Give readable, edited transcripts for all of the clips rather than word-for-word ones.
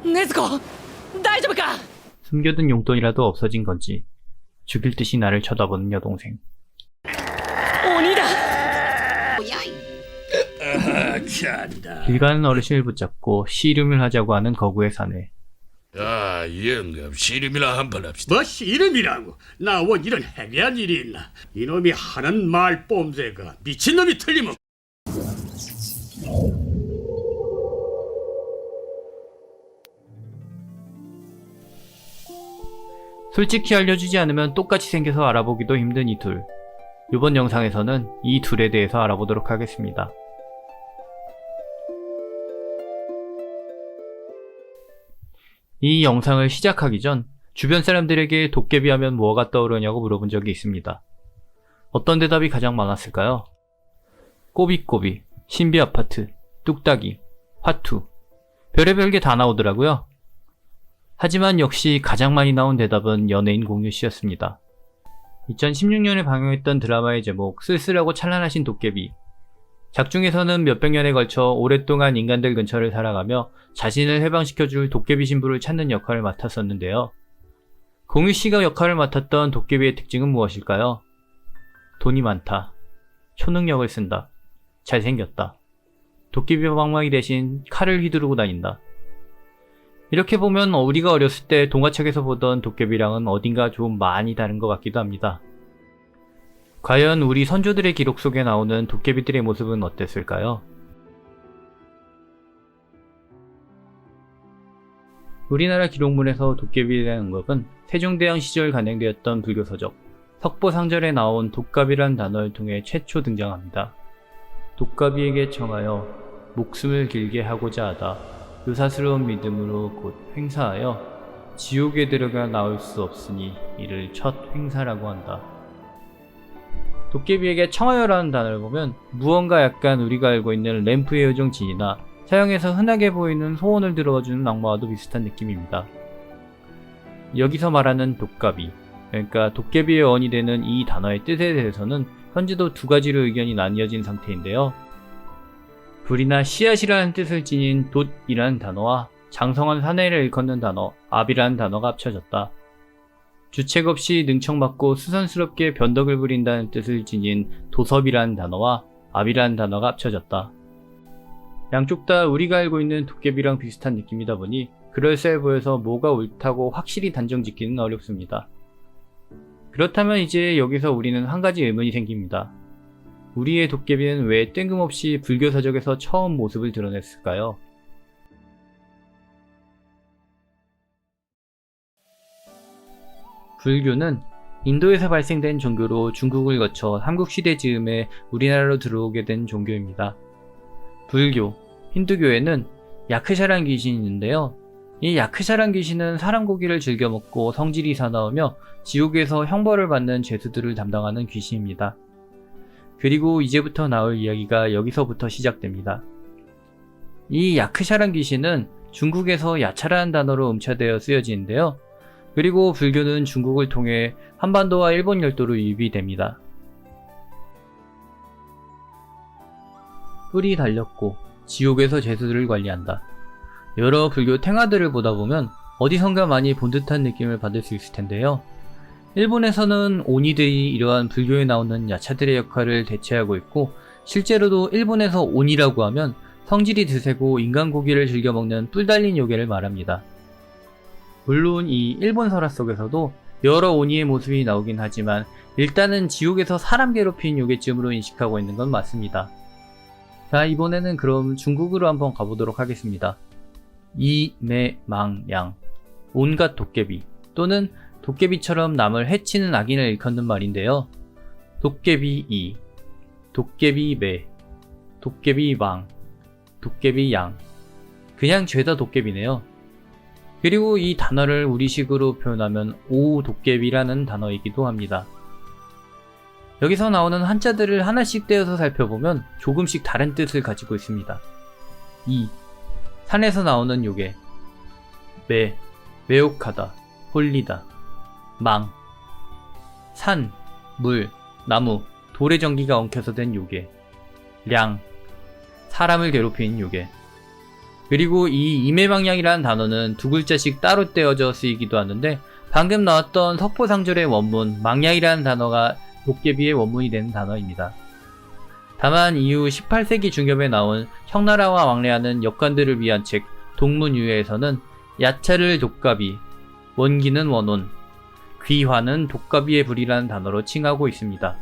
禰豆子大丈夫か 숨겨둔 용돈이라도 없어진 건지 죽일 듯이 나를 쳐다보는 여동생. 鬼だ 찬다. 길 가는 어르신을 붙잡고 씨름을 하자고 하는 거구의 사내. 아, 영감, 씨름이나 한번 합시다. 뭐 씨름이라고? 나 원 이런 해괴한 일이 있나? 이놈이 하는 말 뽐새가 미친놈이 틀림없. 솔직히 알려주지 않으면 똑같이 생겨서 알아보기도 힘든 이 둘. 이번 영상에서는 이 둘에 대해서 알아보도록 하겠습니다. 이 영상을 시작하기 전 주변 사람들에게 도깨비 하면 뭐가 떠오르냐고 물어본 적이 있습니다. 어떤 대답이 가장 많았을까요? 꼬비꼬비, 신비아파트, 뚝딱이, 화투, 별의별 게 다 나오더라고요. 하지만 역시 가장 많이 나온 대답은 연예인 공유씨였습니다. 2016년에 방영했던 드라마의 제목 쓸쓸하고 찬란하신 도깨비. 작중에서는 몇백 년에 걸쳐 오랫동안 인간들 근처를 살아가며 자신을 해방시켜줄 도깨비 신부를 찾는 역할을 맡았었는데요. 공유씨가 역할을 맡았던 도깨비의 특징은 무엇일까요? 돈이 많다. 초능력을 쓴다. 잘생겼다. 도깨비 방망이 대신 칼을 휘두르고 다닌다. 이렇게 보면 우리가 어렸을 때 동화책에서 보던 도깨비랑은 어딘가 좀 많이 다른 것 같기도 합니다. 과연 우리 선조들의 기록 속에 나오는 도깨비들의 모습은 어땠을까요? 우리나라 기록물에서 도깨비라는 언급은 세종대왕 시절 간행되었던 불교서적 석보상절에 나온 독갑이란 단어를 통해 최초 등장합니다. 독갑이에게 청하여 목숨을 길게 하고자 하다 유사스러운 믿음으로 곧 횡사하여 지옥에 들어가 나올 수 없으니 이를 첫 횡사라고 한다. 도깨비에게 청하여라는 단어를 보면 무언가 약간 우리가 알고 있는 램프의 요정 진이나 서양에서 흔하게 보이는 소원을 들어주는 악마와도 비슷한 느낌입니다. 여기서 말하는 독갑이, 그러니까 도깨비의 원이 되는 이 단어의 뜻에 대해서는 현재도 두 가지로 의견이 나뉘어진 상태인데요. 불이나 씨앗이라는 뜻을 지닌 돛이라는 단어와 장성한 사내를 일컫는 단어 압이라는 단어가 합쳐졌다. 주책 없이 능청맞고 수선스럽게 변덕을 부린다는 뜻을 지닌 도섭이라는 단어와 압이라는 단어가 합쳐졌다. 양쪽 다 우리가 알고 있는 도깨비랑 비슷한 느낌이다 보니 그럴싸해 보여서 뭐가 옳다고 확실히 단정짓기는 어렵습니다. 그렇다면 이제 여기서 우리는 한 가지 의문이 생깁니다. 우리의 도깨비는 왜 뜬금없이 불교서적에서 처음 모습을 드러냈을까요? 불교는 인도에서 발생된 종교로 중국을 거쳐 삼국시대 즈음에 우리나라로 들어오게 된 종교입니다. 불교, 힌두교에는 야크샤란 귀신이 있는데요. 이 야크샤란 귀신은 사람 고기를 즐겨 먹고 성질이 사나우며 지옥에서 형벌을 받는 죄수들을 담당하는 귀신입니다. 그리고 이제부터 나올 이야기가 여기서부터 시작됩니다. 이 야크샤란 귀신은 중국에서 야차라는 단어로 음차되어 쓰여지는데요. 그리고 불교는 중국을 통해 한반도와 일본 열도로 유입이 됩니다. 뿔이 달렸고 지옥에서 죄수들을 관리한다. 여러 불교 탱화들을 보다 보면 어디선가 많이 본 듯한 느낌을 받을 수 있을 텐데요. 일본에서는 오니들이 이러한 불교에 나오는 야차들의 역할을 대체하고 있고 실제로도 일본에서 오니라고 하면 성질이 드세고 인간 고기를 즐겨 먹는 뿔 달린 요괴를 말합니다. 물론 이 일본 설화 속에서도 여러 오니의 모습이 나오긴 하지만 일단은 지옥에서 사람 괴롭힌 요괴쯤으로 인식하고 있는 건 맞습니다. 자, 이번에는 그럼 중국으로 한번 가보도록 하겠습니다. 이매망양, 온갖 도깨비 또는 도깨비처럼 남을 해치는 악인을 일컫는 말인데요. 도깨비이, 도깨비매, 도깨비망, 도깨비양, 그냥 죄다 도깨비네요. 그리고 이 단어를 우리식으로 표현하면 오도깨비라는 단어이기도 합니다. 여기서 나오는 한자들을 하나씩 떼어서 살펴보면 조금씩 다른 뜻을 가지고 있습니다. 이, 산에서 나오는 요괴. 매, 매혹하다, 홀리다. 망, 산, 물, 나무, 돌의 전기가 엉켜서 된 요괴. 량, 사람을 괴롭히는 요괴. 그리고 이 임해방향이라는 단어는 두 글자씩 따로 떼어져 쓰이기도 하는데 방금 나왔던 석포상절의 원문 망향이라는 단어가 도깨비의 원문이 되는 단어입니다. 다만 이후 18세기 중엽에 나온 청나라와 왕래하는 역관들을 위한 책 동문유해에서는 야차를 독가비, 원기는 원혼, 귀화는 독가비의 불이라는 단어로 칭하고 있습니다.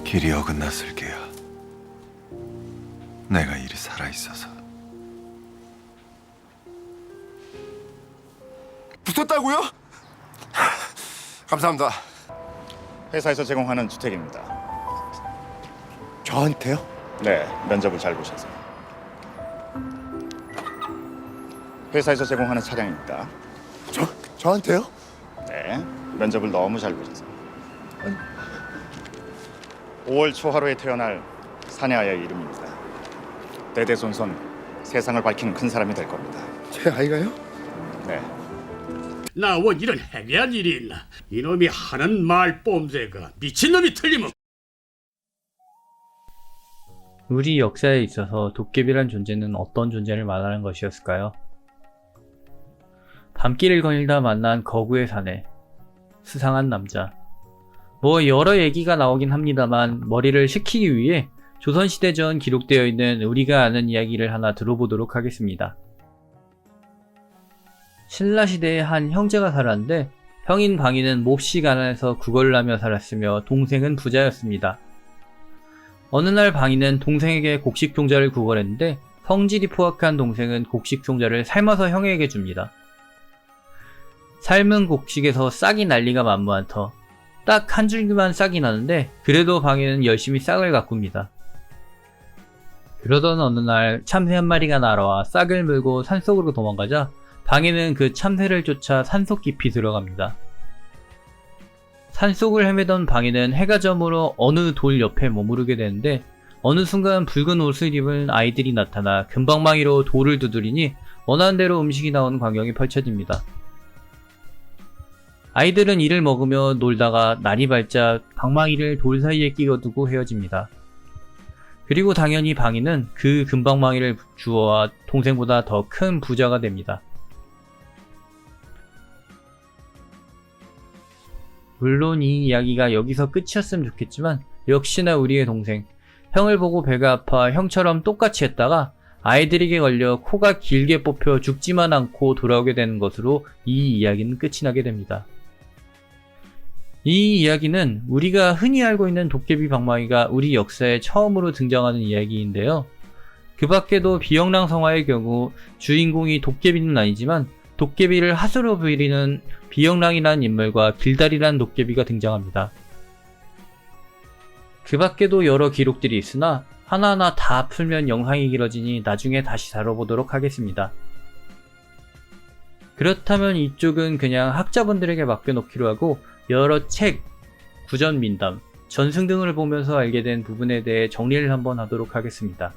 길이 어긋났을 게야. 내가 이리 살아있어서. 붙었다고요? 감사합니다. 회사에서 제공하는 주택입니다. 저한테요? 네, 면접을 잘 보셔서. 회사에서 제공하는 차량입니다. 저한테요? 네, 면접을 너무 잘 보셔서. 5월 초하루에 태어날 사내아이의 이름입니다. 대대손손 세상을 밝히는 큰 사람이 될 겁니다. 제 아이가요? 네, 나 원 이런 해괴한 일이 있나? 이놈이 하는 말 뽐새가 미친놈이 틀림없. 우리 역사에 있어서 도깨비란 존재는 어떤 존재를 말하는 것이었을까요? 밤길을 거닐다 만난 거구의 사내, 수상한 남자. 뭐 여러 얘기가 나오긴 합니다만 머리를 식히기 위해 조선시대 전 기록되어 있는 우리가 아는 이야기를 하나 들어보도록 하겠습니다. 신라시대에 한 형제가 살았는데 형인 방이는 몹시 가난해서 구걸을 하며 살았으며 동생은 부자였습니다. 어느 날 방이는 동생에게 곡식종자를 구걸했는데 성질이 포악한 동생은 곡식종자를 삶아서 형에게 줍니다. 삶은 곡식에서 싹이 난리가 만무한 터. 딱 한 줄기만 싹이 나는데 그래도 방에는 열심히 싹을 가꿉니다. 그러던 어느 날 참새 한 마리가 날아와 싹을 물고 산속으로 도망가자 방에는 그 참새를 쫓아 산속 깊이 들어갑니다. 산속을 헤매던 방에는 해가 저물어 어느 돌 옆에 머무르게 되는데 어느 순간 붉은 옷을 입은 아이들이 나타나 금방망이로 돌을 두드리니 원하는 대로 음식이 나오는 광경이 펼쳐집니다. 아이들은 이를 먹으며 놀다가 날이 밝자 방망이를 돌 사이에 끼워두고 헤어집니다. 그리고 당연히 방이는 그 금방망이를 주워와 동생보다 더 큰 부자가 됩니다. 물론 이 이야기가 여기서 끝이었으면 좋겠지만 역시나 우리의 동생, 형을 보고 배가 아파 형처럼 똑같이 했다가 아이들에게 걸려 코가 길게 뽑혀 죽지만 않고 돌아오게 되는 것으로 이 이야기는 끝이 나게 됩니다. 이 이야기는 우리가 흔히 알고 있는 도깨비 방망이가 우리 역사에 처음으로 등장하는 이야기인데요. 그 밖에도 비영랑 성화의 경우 주인공이 도깨비는 아니지만 도깨비를 하수로 부리는 비영랑이라는 인물과 길다리라는 도깨비가 등장합니다. 그 밖에도 여러 기록들이 있으나 하나하나 다 풀면 영상이 길어지니 나중에 다시 다뤄보도록 하겠습니다. 그렇다면 이쪽은 그냥 학자분들에게 맡겨놓기로 하고 여러 책, 구전 민담, 전승 등을 보면서 알게 된 부분에 대해 정리를 한번 하도록 하겠습니다.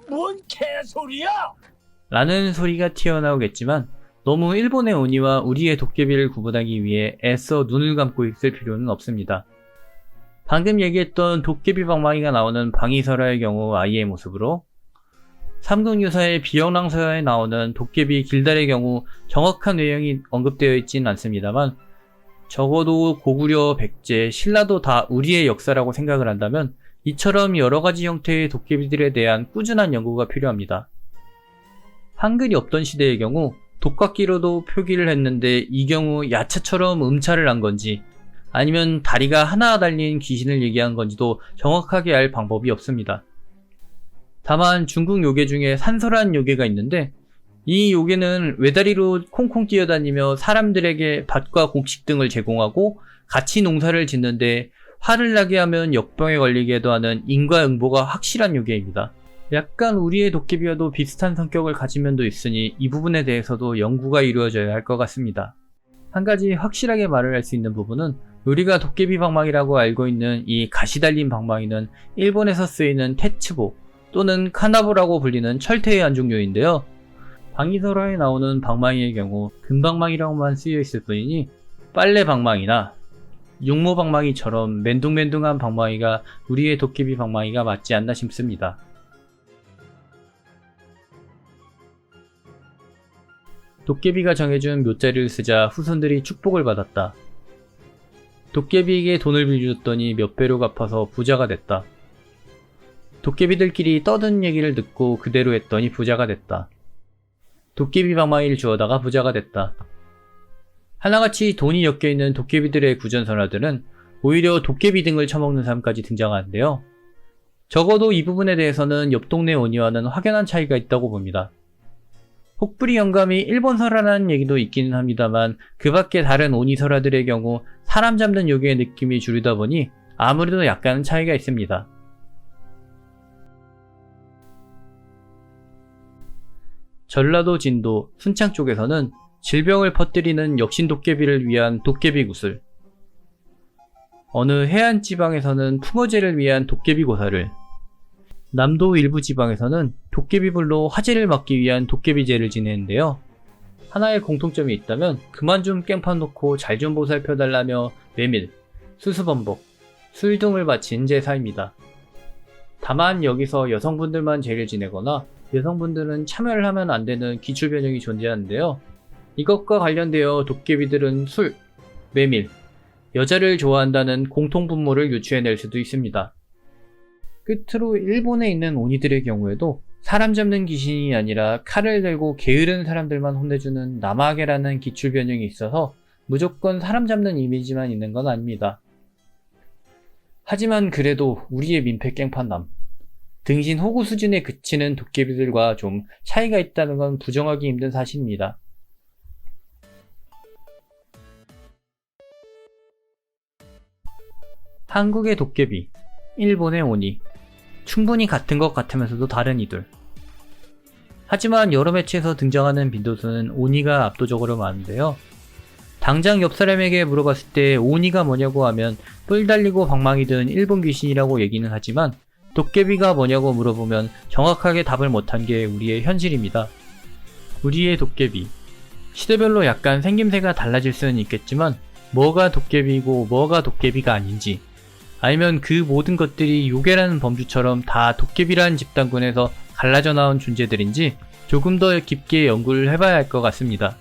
뭔 개소리야? 라는 소리가 튀어나오겠지만 너무 일본의 오니와 우리의 도깨비를 구분하기 위해 애써 눈을 감고 있을 필요는 없습니다. 방금 얘기했던 도깨비 방망이가 나오는 방이설화의 경우 아이의 모습으로, 삼국유사의 비영랑서화에 나오는 도깨비 길달의 경우 정확한 외형이 언급되어 있진 않습니다만 적어도 고구려, 백제, 신라도 다 우리의 역사라고 생각을 한다면 이처럼 여러가지 형태의 도깨비들에 대한 꾸준한 연구가 필요합니다. 한글이 없던 시대의 경우 독각기로도 표기를 했는데 이 경우 야차처럼 음차를 한 건지 아니면 다리가 하나 달린 귀신을 얘기한 건지도 정확하게 알 방법이 없습니다. 다만 중국 요괴 중에 산설한 요괴가 있는데 이 요괴는 외다리로 콩콩 뛰어다니며 사람들에게 밭과 곡식 등을 제공하고 같이 농사를 짓는데 화를 나게 하면 역병에 걸리게도 하는 인과응보가 확실한 요괴입니다. 약간 우리의 도깨비와도 비슷한 성격을 가진 면도 있으니 이 부분에 대해서도 연구가 이루어져야 할 것 같습니다. 한 가지 확실하게 말을 할 수 있는 부분은 우리가 도깨비 방망이라고 알고 있는 이 가시 달린 방망이는 일본에서 쓰이는 테츠보 또는 카나보라고 불리는 철퇴의 한 종류인데요. 방위설화에 나오는 방망이의 경우 금방망이라고만 쓰여 있을 뿐이니 빨래 방망이나 육모 방망이처럼 맨둥맨둥한 방망이가 우리의 도깨비 방망이가 맞지 않나 싶습니다. 도깨비가 정해준 묘자리를 쓰자 후손들이 축복을 받았다. 도깨비에게 돈을 빌려줬더니 몇 배로 갚아서 부자가 됐다. 도깨비들끼리 떠드는 얘기를 듣고 그대로 했더니 부자가 됐다. 도깨비 방망이를 주워다가 부자가 됐다. 하나같이 돈이 엮여있는 도깨비들의 구전선화들은 오히려 도깨비 등을 처먹는 사람까지 등장하는데요. 적어도 이 부분에 대해서는 옆 동네 오니와는 확연한 차이가 있다고 봅니다. 혹부리 영감이 일본 설화라는 얘기도 있기는 합니다만 그 밖에 다른 오니 설화들의 경우 사람 잡는 요괴의 느낌이 주류다 보니 아무래도 약간은 차이가 있습니다. 전라도 진도 순창 쪽에서는 질병을 퍼뜨리는 역신 도깨비를 위한 도깨비 구슬, 어느 해안 지방에서는 풍어제를 위한 도깨비 고사를, 남도 일부 지방에서는 도깨비불로 화재를 막기 위한 도깨비제를 지내는데요. 하나의 공통점이 있다면 그만 좀 깽판 놓고 잘 좀 보살펴달라며 메밀, 수수범벅, 술 등을 바친 제사입니다. 다만 여기서 여성분들만 제를 지내거나 여성분들은 참여를 하면 안 되는 기출변형이 존재하는데요. 이것과 관련되어 도깨비들은 술, 메밀, 여자를 좋아한다는 공통분모를 유추해낼 수도 있습니다. 끝으로 일본에 있는 오니들의 경우에도 사람 잡는 귀신이 아니라 칼을 들고 게으른 사람들만 혼내주는 나마게라는 기출변형이 있어서 무조건 사람 잡는 이미지만 있는 건 아닙니다. 하지만 그래도 우리의 민폐 깽판남, 등신 호구 수준에 그치는 도깨비들과 좀 차이가 있다는 건 부정하기 힘든 사실입니다. 한국의 도깨비, 일본의 오니, 충분히 같은 것 같으면서도 다른 이들. 하지만 여러 매체에서 등장하는 빈도수는 오니가 압도적으로 많은데요. 당장 옆 사람에게 물어봤을 때 오니가 뭐냐고 하면 뿔 달리고 방망이 든 일본 귀신이라고 얘기는 하지만 도깨비가 뭐냐고 물어보면 정확하게 답을 못한 게 우리의 현실입니다. 우리의 도깨비, 시대별로 약간 생김새가 달라질 수는 있겠지만 뭐가 도깨비고 뭐가 도깨비가 아닌지, 아니면 그 모든 것들이 요괴라는 범주처럼 다 도깨비라는 집단군에서 갈라져 나온 존재들인지 조금 더 깊게 연구를 해봐야 할 것 같습니다.